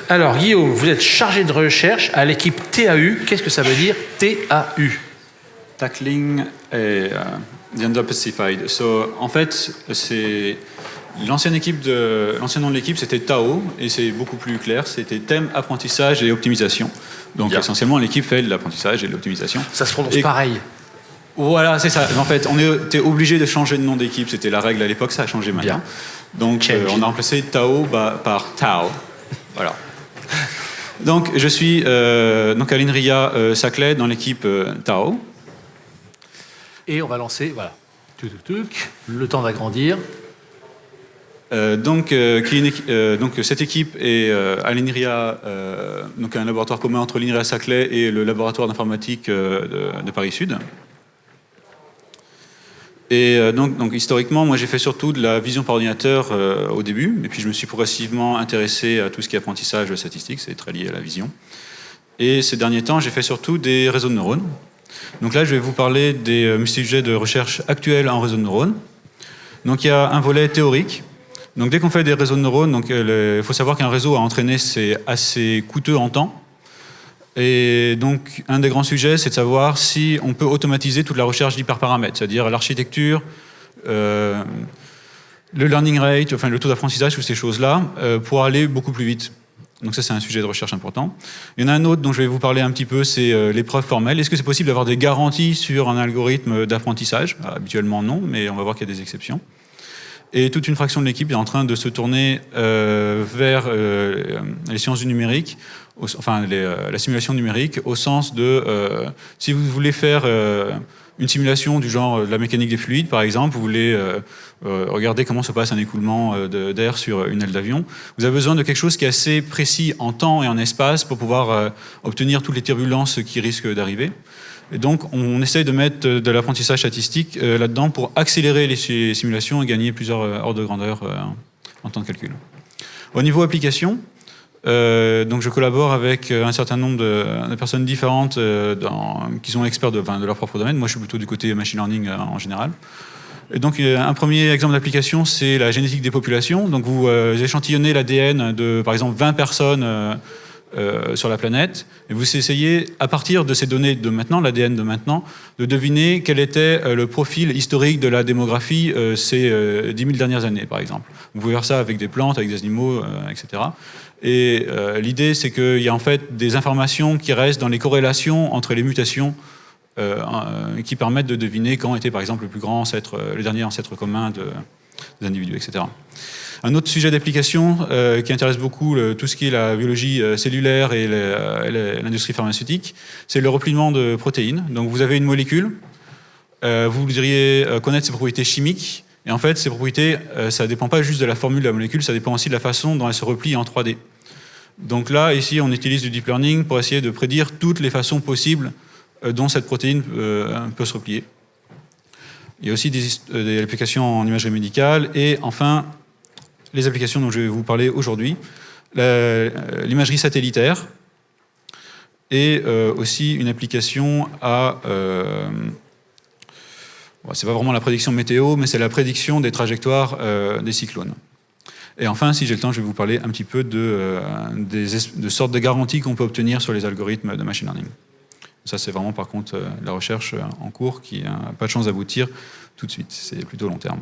Alors, Guillaume, vous êtes chargé de recherche à l'équipe TAU. Qu'est-ce que ça veut dire, TAU? Tackling et the Underpacified. En fait, c'est l'ancien nom de l'équipe, c'était TAO, et c'est beaucoup plus clair. C'était thème, apprentissage et optimisation. Donc, essentiellement, l'équipe fait de l'apprentissage et de l'optimisation. Ça se prononce pareil. Voilà, c'est ça. En fait, on était obligé de changer de nom d'équipe. C'était la règle à l'époque, ça a changé maintenant. Bien. Donc, on a remplacé TAO par TAO. Voilà. Donc, je suis donc à l'INRIA Saclay dans l'équipe TAO. Et on va lancer, voilà, le temps d'agrandir. Donc, cette équipe est à l'INRIA, donc un laboratoire commun entre l'INRIA Saclay et le laboratoire d'informatique de Paris-Sud. Et donc historiquement, moi j'ai fait surtout de la vision par ordinateur au début, et puis je me suis progressivement intéressé à tout ce qui est apprentissage statistique, c'est très lié à la vision. Et ces derniers temps, j'ai fait surtout des réseaux de neurones. Donc là, je vais vous parler des sujets de recherche actuels en réseaux de neurones. Donc il y a un volet théorique. Donc dès qu'on fait des réseaux de neurones, il faut savoir qu'un réseau à entraîner, c'est assez coûteux en temps. Et donc, un des grands sujets, c'est de savoir si on peut automatiser toute la recherche d'hyperparamètres, c'est-à-dire l'architecture, le learning rate, enfin le taux d'apprentissage, toutes ces choses-là, pour aller beaucoup plus vite. Donc ça, c'est un sujet de recherche important. Il y en a un autre dont je vais vous parler un petit peu, c'est les preuves formelles. Est-ce que c'est possible d'avoir des garanties sur un algorithme d'apprentissage? Habituellement, non, mais on va voir qu'il y a des exceptions. Et toute une fraction de l'équipe est en train de se tourner vers les sciences du numérique, enfin la simulation numérique, au sens de si vous voulez faire une simulation du genre de la mécanique des fluides, par exemple, vous voulez regarder comment se passe un écoulement d'air sur une aile d'avion, vous avez besoin de quelque chose qui est assez précis en temps et en espace pour pouvoir obtenir toutes les turbulences qui risquent d'arriver. Et donc, on essaye de mettre de l'apprentissage statistique là-dedans pour accélérer les simulations et gagner plusieurs ordres de grandeur en temps de calcul. Au niveau application, donc je collabore avec un certain nombre de personnes différentes qui sont experts de leur propre domaine. Moi, je suis plutôt du côté machine learning en général. Et donc, un premier exemple d'application, c'est la génétique des populations. Donc, vous échantillonnez l'ADN de, par exemple, 20 personnes sur la planète, et vous essayez, à partir de ces données de maintenant, l'ADN de maintenant, de deviner quel était le profil historique de la démographie ces 10 000 dernières années, par exemple. Vous pouvez faire ça avec des plantes, avec des animaux, etc. Et l'idée, c'est qu'il y a en fait des informations qui restent dans les corrélations entre les mutations qui permettent de deviner quand était, par exemple, le plus grand ancêtre, le dernier ancêtre commun des individus, etc. Un autre sujet d'application qui intéresse beaucoup tout ce qui est la biologie cellulaire et l'industrie pharmaceutique, c'est le repliement de protéines. Donc vous avez une molécule, vous voudriez connaître ses propriétés chimiques, et en fait ces propriétés, ça ne dépend pas juste de la formule de la molécule, ça dépend aussi de la façon dont elle se replie en 3D. Donc là, ici, on utilise du deep learning pour essayer de prédire toutes les façons possibles dont cette protéine peut se replier. Il y a aussi des applications en imagerie médicale, et enfin, les applications dont je vais vous parler aujourd'hui, l'imagerie satellitaire, et aussi une application à... c'est pas vraiment la prédiction météo, mais c'est la prédiction des trajectoires des cyclones. Et enfin, si j'ai le temps, je vais vous parler un petit peu de sortes de garanties qu'on peut obtenir sur les algorithmes de machine learning. Ça, c'est vraiment, par contre, la recherche en cours qui n'a pas de chance d'aboutir tout de suite. C'est plutôt long terme.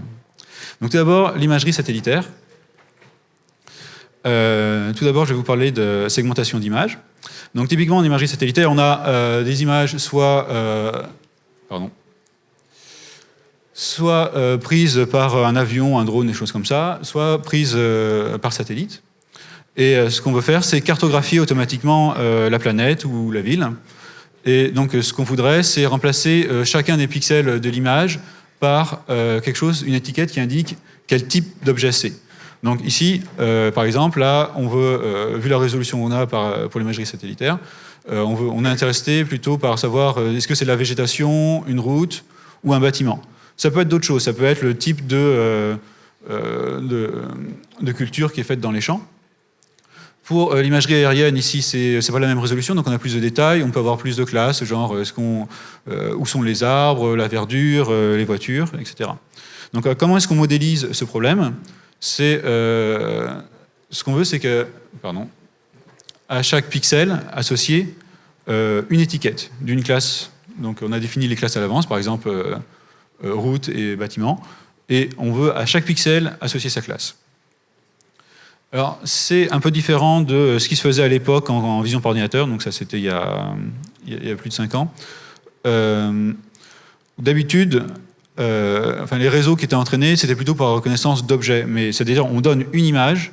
Donc, tout d'abord, l'imagerie satellitaire. Tout d'abord, je vais vous parler de segmentation d'images. Donc, typiquement, en imagerie satellitaire, on a des images soit prises par un avion, un drone, des choses comme ça, soit prises par satellite. Et ce qu'on veut faire, c'est cartographier automatiquement la planète ou la ville. Et donc, ce qu'on voudrait, c'est remplacer chacun des pixels de l'image par quelque chose, une étiquette qui indique quel type d'objet c'est. Donc ici, par exemple, là, on veut, vu la résolution qu'on a pour l'imagerie satellitaire, on est intéressé plutôt par savoir est-ce que c'est de la végétation, une route ou un bâtiment. Ça peut être d'autres choses, ça peut être le type de culture qui est faite dans les champs. Pour l'imagerie aérienne, ici, c'est pas la même résolution, donc on a plus de détails, on peut avoir plus de classes, genre où sont les arbres, la verdure, les voitures, etc. Donc comment est-ce qu'on modélise ce problème? Ce qu'on veut, c'est que, à chaque pixel associé, une étiquette d'une classe. Donc on a défini les classes à l'avance, par exemple route et bâtiment, et on veut à chaque pixel associer sa classe. Alors c'est un peu différent de ce qui se faisait à l'époque en vision par ordinateur, donc ça c'était il y a plus de 5 ans. D'habitude, les réseaux qui étaient entraînés, c'était plutôt par reconnaissance d'objets, mais c'est-à-dire on donne une image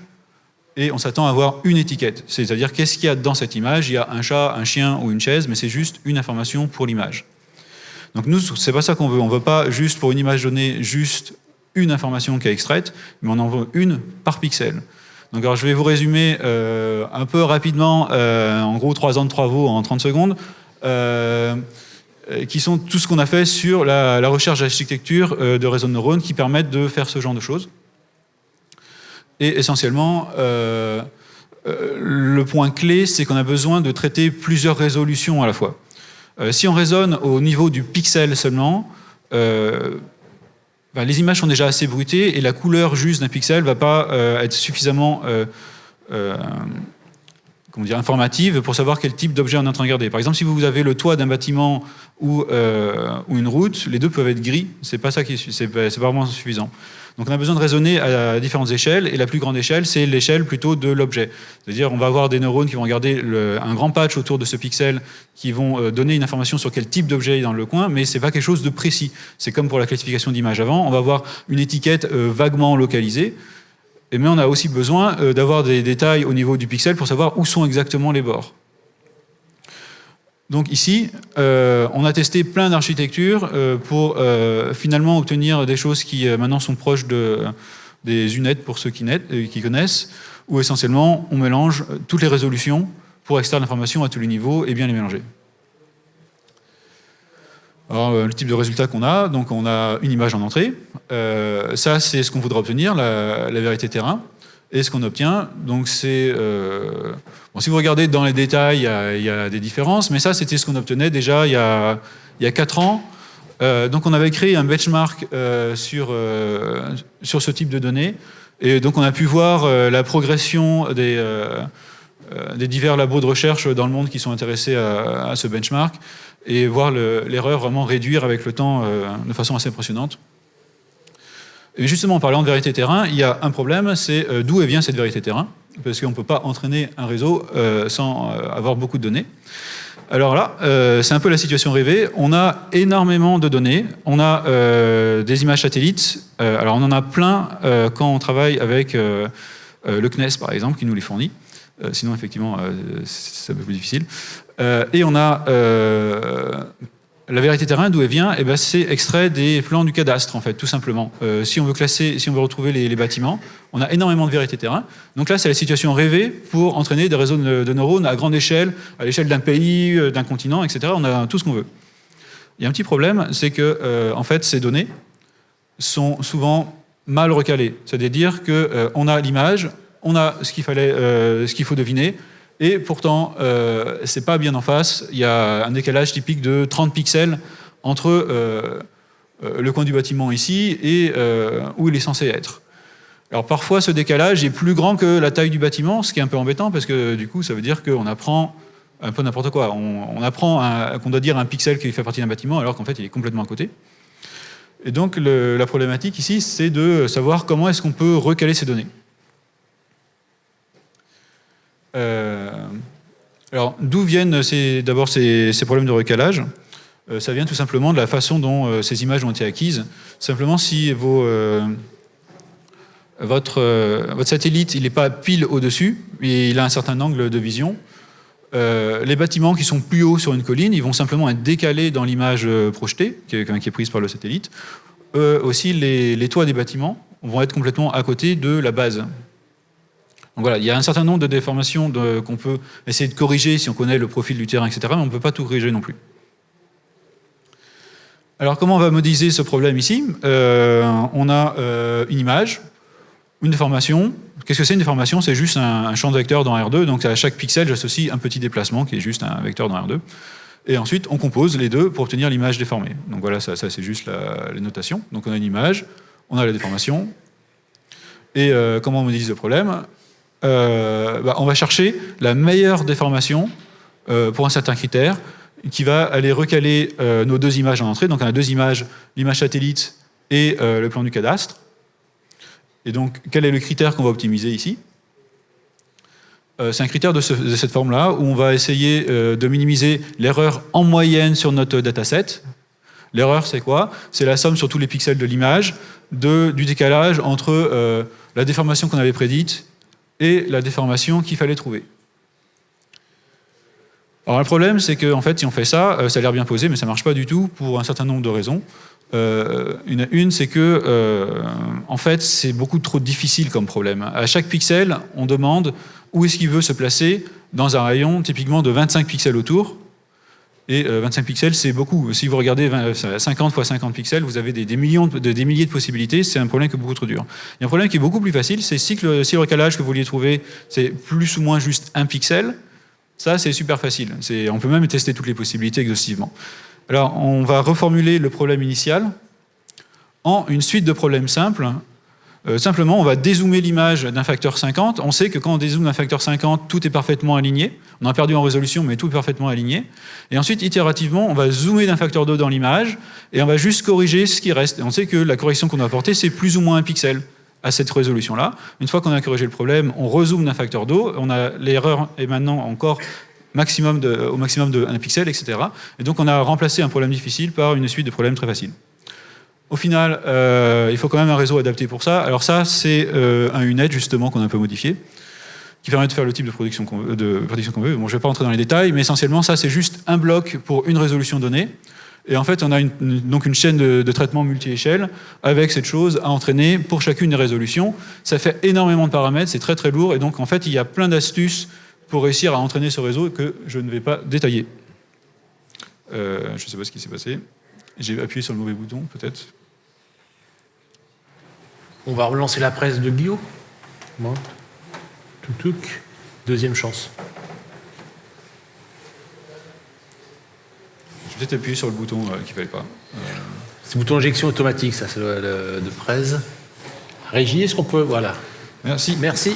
et on s'attend à avoir une étiquette. C'est-à-dire qu'est-ce qu'il y a dans cette image? Il y a un chat, un chien ou une chaise, mais c'est juste une information pour l'image. Donc nous, c'est pas ça qu'on veut. On veut pas juste pour une image donnée, juste une information qui est extraite, mais on en veut une par pixel. Donc alors je vais vous résumer un peu rapidement, en gros 3 ans de travaux en 30 secondes, qui sont tout ce qu'on a fait sur la recherche d'architecture de réseaux de neurones qui permettent de faire ce genre de choses. Et essentiellement, le point clé, c'est qu'on a besoin de traiter plusieurs résolutions à la fois. Si on raisonne au niveau du pixel seulement, les images sont déjà assez bruitées et la couleur juste d'un pixel ne va pas être suffisamment informative pour savoir quel type d'objet on est en train de regarder. Par exemple, si vous avez le toit d'un bâtiment ou une route, les deux peuvent être gris. C'est pas vraiment suffisant. Donc on a besoin de raisonner à différentes échelles, et la plus grande échelle, c'est l'échelle plutôt de l'objet. C'est-à-dire on va avoir des neurones qui vont regarder un grand patch autour de ce pixel, qui vont donner une information sur quel type d'objet est dans le coin, mais c'est pas quelque chose de précis. C'est comme pour la classification d'images avant, on va avoir une étiquette vaguement localisée, mais on a aussi besoin d'avoir des détails au niveau du pixel pour savoir où sont exactement les bords. Donc ici, on a testé plein d'architectures pour finalement obtenir des choses qui maintenant sont proches des UNET pour ceux qui connaissent, où essentiellement on mélange toutes les résolutions pour extraire l'information à tous les niveaux et bien les mélanger. Alors, le type de résultat qu'on a, donc on a une image en entrée, ça c'est ce qu'on voudra obtenir, la vérité terrain. Et ce qu'on obtient, donc c'est... si vous regardez dans les détails, il y a des différences, mais ça, c'était ce qu'on obtenait déjà il y a 4 ans. Donc on avait créé un benchmark sur ce type de données. Et donc on a pu voir la progression des divers labos de recherche dans le monde qui sont intéressés à ce benchmark, et voir l'erreur vraiment réduire avec le temps de façon assez impressionnante. Et justement, en parlant de vérité terrain, il y a un problème, c'est d'où vient cette vérité terrain, parce qu'on ne peut pas entraîner un réseau sans avoir beaucoup de données. Alors là, c'est un peu la situation rêvée. On a énormément de données. On a des images satellites. Alors on en a plein quand on travaille avec le CNES, par exemple, qui nous les fournit. Sinon, effectivement, c'est un peu plus difficile. Et on a... la vérité terrain, d'où elle vient, c'est extrait des plans du cadastre, en fait, tout simplement. Si on veut retrouver les bâtiments, on a énormément de vérité terrain. Donc là, c'est la situation rêvée pour entraîner des réseaux de neurones à grande échelle, à l'échelle d'un pays, d'un continent, etc. On a tout ce qu'on veut. Il y a un petit problème, c'est que, en fait, ces données sont souvent mal recalées. C'est-à-dire qu'on a l'image, on a ce qu'il faut deviner, et pourtant, c'est pas bien en face. Il y a un décalage typique de 30 pixels entre le coin du bâtiment ici et où il est censé être. Alors parfois, ce décalage est plus grand que la taille du bâtiment, ce qui est un peu embêtant, parce que du coup, ça veut dire qu'on apprend un peu n'importe quoi. On apprend qu'on doit dire un pixel qui fait partie d'un bâtiment, alors qu'en fait, il est complètement à côté. Et donc, la problématique ici, c'est de savoir comment est-ce qu'on peut recaler ces données. Alors, d'où viennent d'abord ces problèmes de recalage? Ça vient tout simplement de la façon dont ces images ont été acquises. Simplement, si votre satellite n'est pas pile au-dessus, et il a un certain angle de vision, les bâtiments qui sont plus hauts sur une colline, ils vont simplement être décalés dans l'image projetée, qui est prise par le satellite. Aussi, les toits des bâtiments vont être complètement à côté de la base. Donc voilà, il y a un certain nombre de déformations qu'on peut essayer de corriger si on connaît le profil du terrain, etc., mais on ne peut pas tout corriger non plus. Alors comment on va modéliser ce problème ici? On a une image, Une déformation, qu'est-ce que c'est une déformation? C'est juste un champ de vecteur dans R2, donc à chaque pixel, j'associe un petit déplacement qui est juste un vecteur dans R2. Et ensuite, on compose les deux pour obtenir l'image déformée. Donc voilà, ça c'est juste les notations. Donc on a une image, on a la déformation. Et comment on modélise le problème? On va chercher la meilleure déformation pour un certain critère qui va aller recaler nos deux images en entrée. Donc on a deux images, l'image satellite et le plan du cadastre. Et donc, quel est le critère qu'on va optimiser ici? C'est un critère de cette forme-là, où on va essayer de minimiser l'erreur en moyenne sur notre dataset. L'erreur, c'est quoi? C'est la somme sur tous les pixels de l'image du décalage entre la déformation qu'on avait prédite et la déformation qu'il fallait trouver. Alors le problème, c'est que en fait, si on fait ça, ça a l'air bien posé, mais ça ne marche pas du tout pour un certain nombre de raisons. Une, c'est que en fait, c'est beaucoup trop difficile comme problème. À chaque pixel, on demande où est-ce qu'il veut se placer dans un rayon typiquement de 25 pixels autour. Et 25 pixels, c'est beaucoup. Si vous regardez 50 x 50 pixels, vous avez des milliers de possibilités. C'est un problème qui est beaucoup trop dur. Il y a un problème qui est beaucoup plus facile, c'est si le recalage que vous vouliez trouver, c'est plus ou moins juste un pixel. Ça, c'est super facile. On peut même tester toutes les possibilités exhaustivement. Alors, on va reformuler le problème initial en une suite de problèmes simples. Simplement, on va dézoomer l'image d'un facteur 50. On sait que quand on dézoome d'un facteur 50, tout est parfaitement aligné. On a perdu en résolution, mais tout est parfaitement aligné. Et ensuite, itérativement, on va zoomer d'un facteur 2 dans l'image et on va juste corriger ce qui reste. Et on sait que la correction qu'on a apportée, c'est plus ou moins un pixel à cette résolution-là. Une fois qu'on a corrigé le problème, on rezoome d'un facteur 2. L'erreur est maintenant encore au maximum de 1 pixel, etc. Et donc, on a remplacé un problème difficile par une suite de problèmes très faciles. Au final, il faut quand même un réseau adapté pour ça. Alors ça, c'est un UNet, justement, qu'on a un peu modifié, qui permet de faire le type de prédiction qu'on veut. Bon, je ne vais pas rentrer dans les détails, mais essentiellement, ça, c'est juste un bloc pour une résolution donnée. Et en fait, on a donc une chaîne de traitement multi-échelle avec cette chose à entraîner pour chacune des résolutions. Ça fait énormément de paramètres, c'est très très lourd. Et donc, en fait, il y a plein d'astuces pour réussir à entraîner ce réseau que je ne vais pas détailler. Je ne sais pas ce qui s'est passé. J'ai appuyé sur le mauvais bouton, peut-être. On va relancer la presse de Guillaume. Bon. Toutouk. Deuxième chance. J'ai peut-être appuyé sur le bouton qu'il ne fallait pas. C'est le bouton injection automatique, ça, c'est de presse. Régie, est-ce qu'on peut... Voilà. Merci. Merci.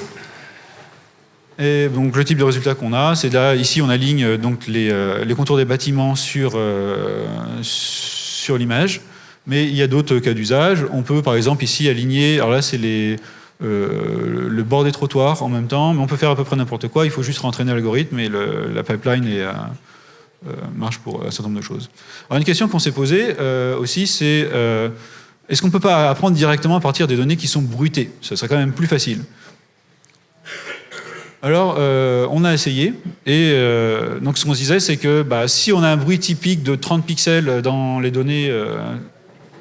Et donc le type de résultat qu'on a, c'est là, ici on aligne donc les contours des bâtiments sur l'image, mais il y a d'autres cas d'usage. On peut par exemple ici aligner, alors là c'est le bord des trottoirs en même temps, mais on peut faire à peu près n'importe quoi, il faut juste rentraîner l'algorithme et la pipeline marche pour un certain nombre de choses. Alors une question qu'on s'est posée aussi, c'est est-ce qu'on ne peut pas apprendre directement à partir des données qui sont bruitées? Ce serait quand même plus facile. Alors, on a essayé, et donc ce qu'on se disait, c'est que si on a un bruit typique de 30 pixels dans les données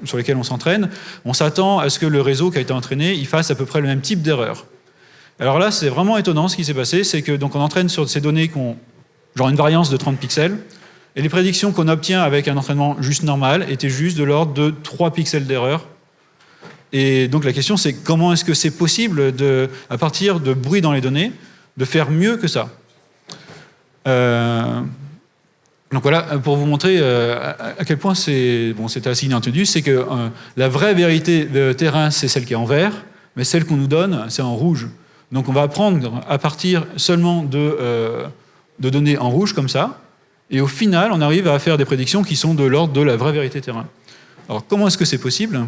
sur lesquelles on s'entraîne, on s'attend à ce que le réseau qui a été entraîné, il fasse à peu près le même type d'erreur. Alors là, c'est vraiment étonnant ce qui s'est passé, c'est que donc on entraîne sur ces données qui ont genre une variance de 30 pixels, et les prédictions qu'on obtient avec un entraînement juste normal étaient juste de l'ordre de 3 pixels d'erreur. Et donc la question, c'est comment est-ce que c'est possible, à partir de bruit dans les données, de faire mieux que ça. Donc voilà, pour vous montrer à quel point c'est assez inattendu, c'est que la vraie vérité de terrain, c'est celle qui est en vert, mais celle qu'on nous donne, c'est en rouge. Donc on va apprendre à partir seulement de données en rouge, comme ça, et au final, on arrive à faire des prédictions qui sont de l'ordre de la vraie vérité terrain. Alors comment est-ce que c'est possible ?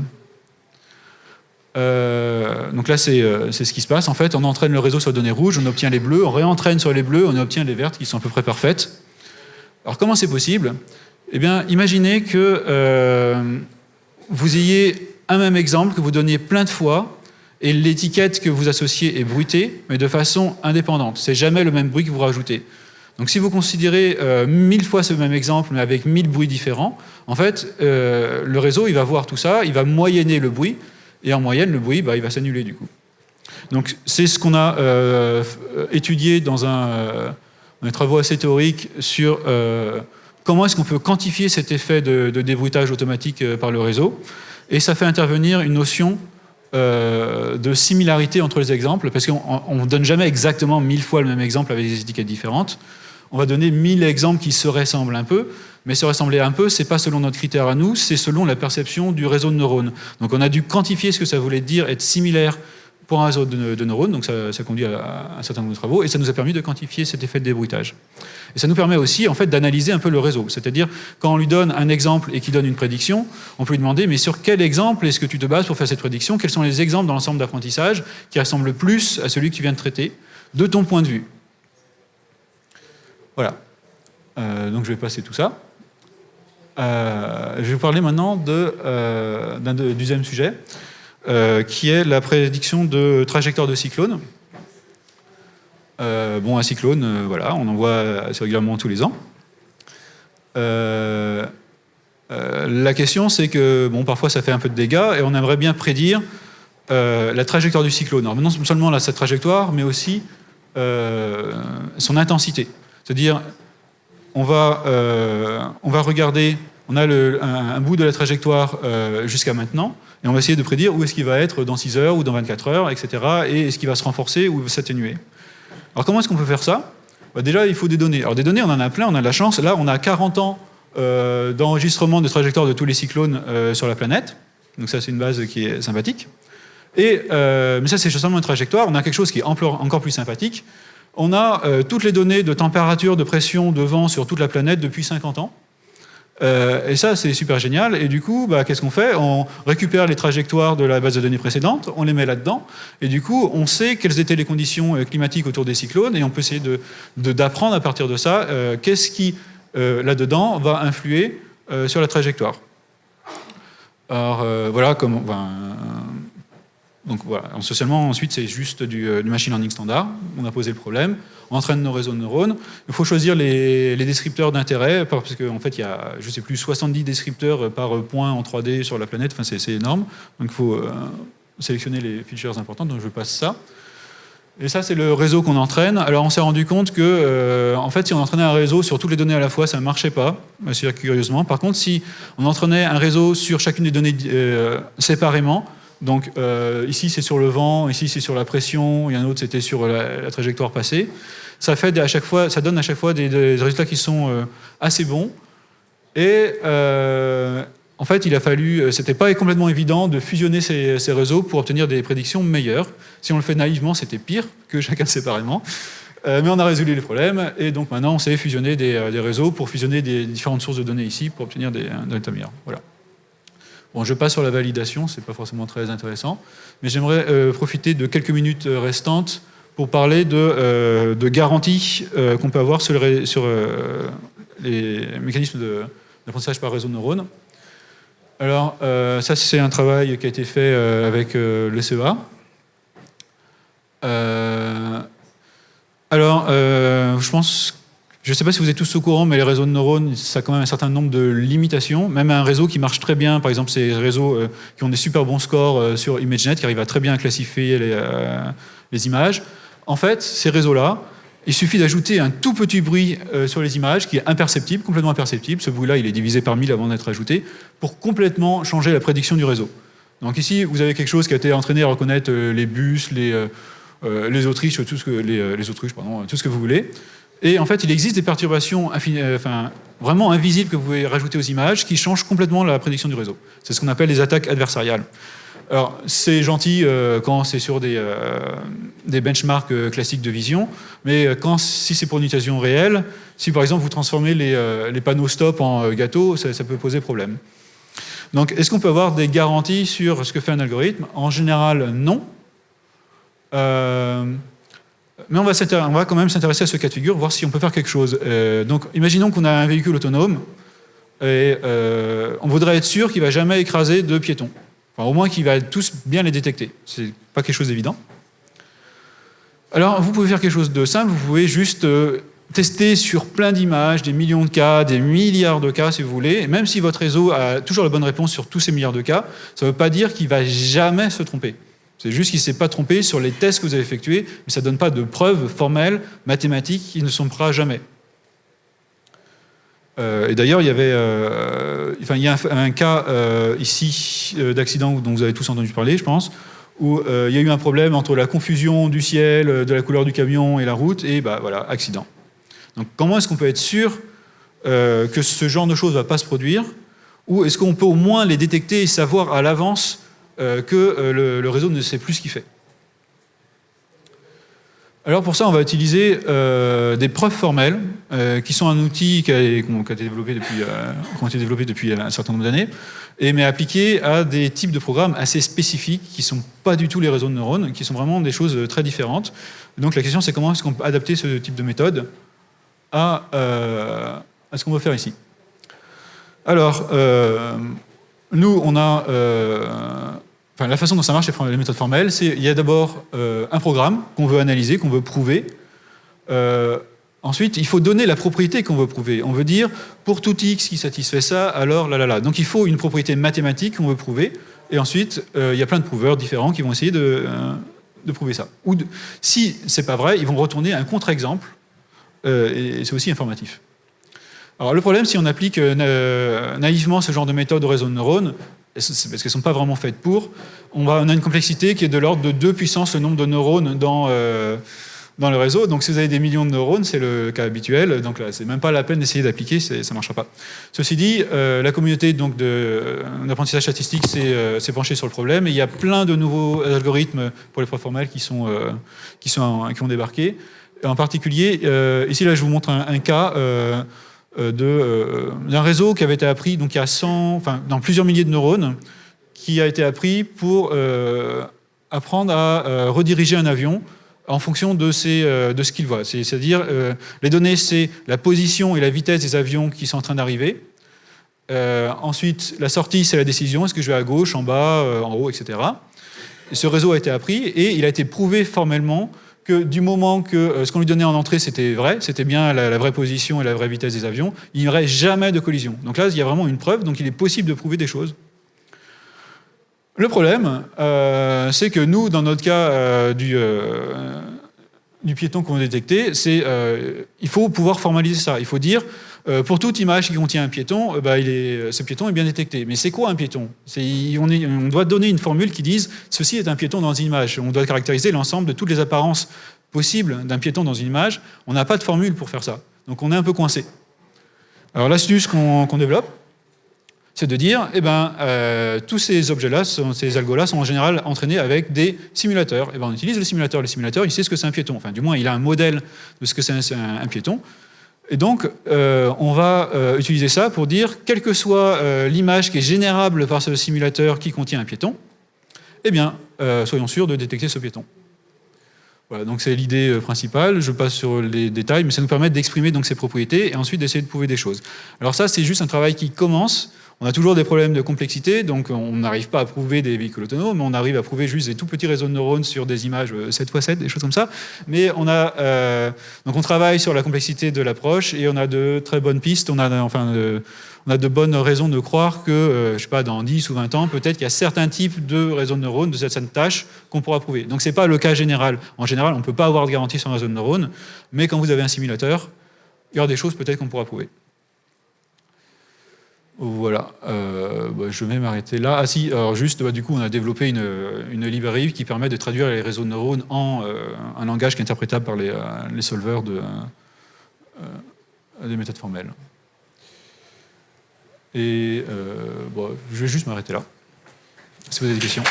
Donc là, c'est ce qui se passe. En fait, on entraîne le réseau sur les données rouges, on obtient les bleus, on réentraîne sur les bleus, on obtient les vertes qui sont à peu près parfaites. Alors comment c'est possible ? Eh bien, imaginez que vous ayez un même exemple que vous donniez plein de fois et l'étiquette que vous associez est bruitée, mais de façon indépendante. C'est jamais le même bruit que vous rajoutez. Donc si vous considérez 1000 fois ce même exemple, mais avec 1000 bruits différents, en fait, le réseau, il va voir tout ça, il va moyenner le bruit, et en moyenne, le bruit, il va s'annuler du coup. Donc c'est ce qu'on a étudié dans des travaux assez théoriques sur comment est-ce qu'on peut quantifier cet effet de débruitage automatique par le réseau. Et ça fait intervenir une notion de similarité entre les exemples, parce qu'on ne donne jamais exactement 1000 fois le même exemple avec des étiquettes différentes. On va donner 1000 exemples qui se ressemblent un peu, mais se ressembler un peu, c'est pas selon notre critère à nous, c'est selon la perception du réseau de neurones. Donc on a dû quantifier ce que ça voulait dire être similaire pour un réseau de neurones, donc ça conduit à un certain nombre de travaux, et ça nous a permis de quantifier cet effet de débruitage. Et ça nous permet aussi en fait d'analyser un peu le réseau, c'est-à-dire quand on lui donne un exemple et qu'il donne une prédiction, on peut lui demander mais sur quel exemple est-ce que tu te bases pour faire cette prédiction, quels sont les exemples dans l'ensemble d'apprentissage qui ressemblent le plus à celui que tu viens de traiter, de ton point de vue. Voilà. Donc je vais passer tout ça. Je vais vous parler maintenant d'un deuxième sujet, qui est la prédiction de trajectoire de cyclone. Un cyclone, voilà, on en voit assez régulièrement tous les ans. La question, c'est que parfois ça fait un peu de dégâts et on aimerait bien prédire la trajectoire du cyclone. Alors, non seulement sa trajectoire, mais aussi son intensité. C'est-à-dire, on va regarder, on a un bout de la trajectoire jusqu'à maintenant, et on va essayer de prédire où est-ce qu'il va être dans 6 heures ou dans 24 heures, etc. Et est-ce qu'il va se renforcer ou s'atténuer. Alors comment est-ce qu'on peut faire ça ? Déjà, il faut des données. Alors des données, on en a plein, on a de la chance. Là, on a 40 ans d'enregistrement de trajectoire de tous les cyclones sur la planète. Donc ça, c'est une base qui est sympathique. Mais ça, c'est seulement une trajectoire. On a quelque chose qui est encore plus sympathique. On a toutes les données de température, de pression, de vent sur toute la planète depuis 50 ans. Et ça, c'est super génial. Et du coup, qu'est-ce qu'on fait ? On récupère les trajectoires de la base de données précédente, on les met là-dedans, et du coup, on sait quelles étaient les conditions climatiques autour des cyclones, et on peut essayer d'apprendre à partir de ça qu'est-ce qui, là-dedans, va influer sur la trajectoire. Alors, voilà comment... Donc voilà, socialement, ensuite, c'est juste du machine learning standard. On a posé le problème, on entraîne nos réseaux de neurones. Il faut choisir les descripteurs d'intérêt, parce qu'en fait, il y a, je ne sais plus, 70 descripteurs par point en 3D sur la planète. Enfin, c'est énorme. Donc il faut sélectionner les features importantes. Donc je passe ça. Et ça, c'est le réseau qu'on entraîne. Alors on s'est rendu compte que, en fait, si on entraînait un réseau sur toutes les données à la fois, ça ne marchait pas, assez curieusement. Par contre, si on entraînait un réseau sur chacune des données séparément, donc ici c'est sur le vent, ici c'est sur la pression, il y en a un autre c'était sur la trajectoire passée. Ça donne à chaque fois des résultats qui sont assez bons. Et en fait, il a fallu, c'était pas complètement évident de fusionner ces réseaux pour obtenir des prédictions meilleures. Si on le fait naïvement, c'était pire que chacun séparément. Mais on a résolu les problèmes et donc maintenant on sait fusionner des réseaux pour fusionner des différentes sources de données ici pour obtenir des résultats meilleurs. Voilà. Bon, je passe sur la validation, c'est pas forcément très intéressant, mais j'aimerais profiter de quelques minutes restantes pour parler de garanties qu'on peut avoir sur les mécanismes d'apprentissage par réseau de neurones. Alors, ça, c'est un travail qui a été fait avec le CEA. Je ne sais pas si vous êtes tous au courant, mais les réseaux de neurones, ça a quand même un certain nombre de limitations. Même un réseau qui marche très bien, par exemple, ces réseaux qui ont des super bons scores sur ImageNet, qui arrivent à très bien classifier les images. En fait, ces réseaux-là, il suffit d'ajouter un tout petit bruit sur les images qui est imperceptible, complètement imperceptible. Ce bruit-là, il est divisé par 1000 avant d'être ajouté, pour complètement changer la prédiction du réseau. Donc ici, vous avez quelque chose qui a été entraîné à reconnaître les bus, les autruches, tout ce que vous voulez. Et en fait, il existe des perturbations vraiment invisibles que vous pouvez rajouter aux images qui changent complètement la prédiction du réseau. C'est ce qu'on appelle les attaques adversariales. Alors, c'est gentil quand c'est sur des benchmarks classiques de vision, mais si c'est pour une utilisation réelle, si par exemple vous transformez les panneaux stop en gâteau, ça peut poser problème. Donc, est-ce qu'on peut avoir des garanties sur ce que fait un algorithme ? En général, non. Mais on va quand même s'intéresser à ce cas de figure, voir si on peut faire quelque chose. Donc, imaginons qu'on a un véhicule autonome et on voudrait être sûr qu'il ne va jamais écraser de piétons. Enfin, au moins qu'il va tous bien les détecter. C'est pas quelque chose d'évident. Alors, vous pouvez faire quelque chose de simple. Vous pouvez juste tester sur plein d'images, des millions de cas, des milliards de cas, si vous voulez. Et même si votre réseau a toujours la bonne réponse sur tous ces milliards de cas, ça ne veut pas dire qu'il ne va jamais se tromper. C'est juste qu'il ne s'est pas trompé sur les tests que vous avez effectués, mais ça ne donne pas de preuves formelles, mathématiques, qui ne se trompera jamais. Et d'ailleurs, il y a un cas ici d'accident dont vous avez tous entendu parler, je pense, où il y a eu un problème entre la confusion du ciel, de la couleur du camion et la route, et voilà, accident. Donc comment est-ce qu'on peut être sûr que ce genre de choses ne va pas se produire, ou est-ce qu'on peut au moins les détecter et savoir à l'avance que le réseau ne sait plus ce qu'il fait? Alors pour ça, on va utiliser des preuves formelles, qui sont un outil qui a été développé depuis un certain nombre d'années, mais appliqué à des types de programmes assez spécifiques, qui ne sont pas du tout les réseaux de neurones, qui sont vraiment des choses très différentes. Donc la question, c'est comment est-ce qu'on peut adapter ce type de méthode à ce qu'on veut faire ici. Alors, nous, on a... la façon dont ça marche, les méthodes formelles, c'est il y a d'abord un programme qu'on veut analyser, qu'on veut prouver. Ensuite, il faut donner la propriété qu'on veut prouver. On veut dire, pour tout x qui satisfait ça, alors là. Donc il faut une propriété mathématique qu'on veut prouver. Et ensuite, il y a plein de prouveurs différents qui vont essayer de prouver ça. Si c'est pas vrai, ils vont retourner un contre-exemple. Et c'est aussi informatif. Alors le problème, si on applique naïvement ce genre de méthode au réseau de neurones, c'est parce qu'elles ne sont pas vraiment faites pour, on a une complexité qui est de l'ordre de 2 puissance le nombre de neurones dans le réseau. Donc si vous avez des millions de neurones, c'est le cas habituel, donc là, c'est même pas la peine d'essayer d'appliquer, ça ne marchera pas. Ceci dit, la communauté d'apprentissage statistique s'est penchée sur le problème, et il y a plein de nouveaux algorithmes pour les preuves formelles qui ont débarqué. En particulier, ici là, je vous montre un cas d'un réseau qui avait été appris, donc il y a dans plusieurs milliers de neurones, qui a été appris pour apprendre à rediriger un avion en fonction de ce qu'il voit. C'est-à-dire, les données, c'est la position et la vitesse des avions qui sont en train d'arriver. Ensuite, la sortie, c'est la décision. Est-ce que je vais à gauche, en bas, en haut, etc. Et ce réseau a été appris et il a été prouvé formellement que du moment que ce qu'on lui donnait en entrée, c'était vrai, c'était bien la vraie position et la vraie vitesse des avions, il n'y aurait jamais de collision. Donc là, il y a vraiment une preuve, donc il est possible de prouver des choses. Le problème, c'est que nous, dans notre cas du piéton qu'on veut détecter, il faut pouvoir formaliser ça. Il faut dire, pour toute image qui contient un piéton, ce piéton est bien détecté. Mais c'est quoi un piéton? On doit donner une formule qui dise « ceci est un piéton dans une image ». On doit caractériser l'ensemble de toutes les apparences possibles d'un piéton dans une image. On n'a pas de formule pour faire ça. Donc on est un peu coincé. Alors l'astuce qu'on développe, c'est de dire, tous ces objets-là, ces algos-là sont en général entraînés avec des simulateurs. On utilise le simulateur. Le simulateur, il sait ce que c'est un piéton. Enfin, du moins, il a un modèle de ce que c'est un piéton. Et donc, on va utiliser ça pour dire, quelle que soit l'image qui est générable par ce simulateur qui contient un piéton, soyons sûrs de détecter ce piéton. Voilà, donc c'est l'idée principale. Je passe sur les détails, mais ça nous permet d'exprimer donc ces propriétés et ensuite d'essayer de prouver des choses. Alors ça, c'est juste un travail qui commence. On a toujours des problèmes de complexité, donc on n'arrive pas à prouver des véhicules autonomes, mais on arrive à prouver juste des tout petits réseaux de neurones sur des images 7x7, des choses comme ça. Mais donc on travaille sur la complexité de l'approche et on a de très bonnes pistes. On a de bonnes raisons de croire que, je sais pas, dans 10 ou 20 ans, peut-être qu'il y a certains types de réseaux de neurones, de certaines tâches qu'on pourra prouver. Donc c'est pas le cas général. En général, on ne peut pas avoir de garantie sur un réseau de neurones, mais quand vous avez un simulateur, il y aura des choses peut-être qu'on pourra prouver. Voilà, je vais m'arrêter là. Ah si, alors juste, du coup, on a développé une librairie qui permet de traduire les réseaux de neurones en un langage qui est interprétable par les solveurs des méthodes formelles. Et je vais juste m'arrêter là, si vous avez des questions.